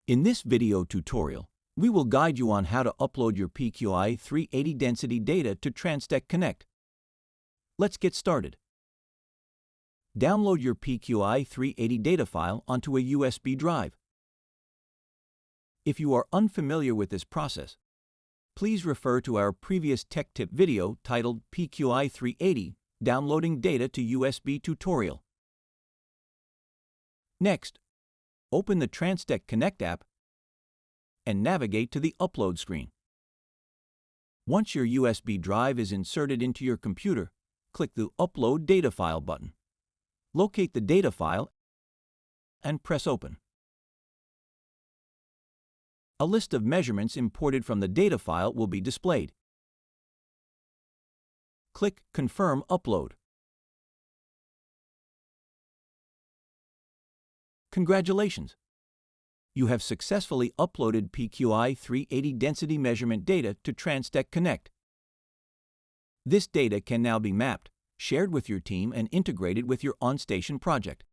In this video tutorial, we will guide you on how to upload your PQI 380 density data to TransTech Connect. Let's get started. Download your PQI 380 data file onto a USB drive. If you are unfamiliar with this process, please refer to our previous tech tip video titled PQI 380 Downloading Data to USB Tutorial. Next, open the TransTech Connect app and navigate to the Upload screen. Once your USB drive is inserted into your computer, click the Upload Data File button. Locate the data file and press Open. A list of measurements imported from the data file will be displayed. Click Confirm Upload. Congratulations! You have successfully uploaded PQI 380 density measurement data to TransTech Connect. This data can now be mapped, shared with your team, and integrated with your OnStation project.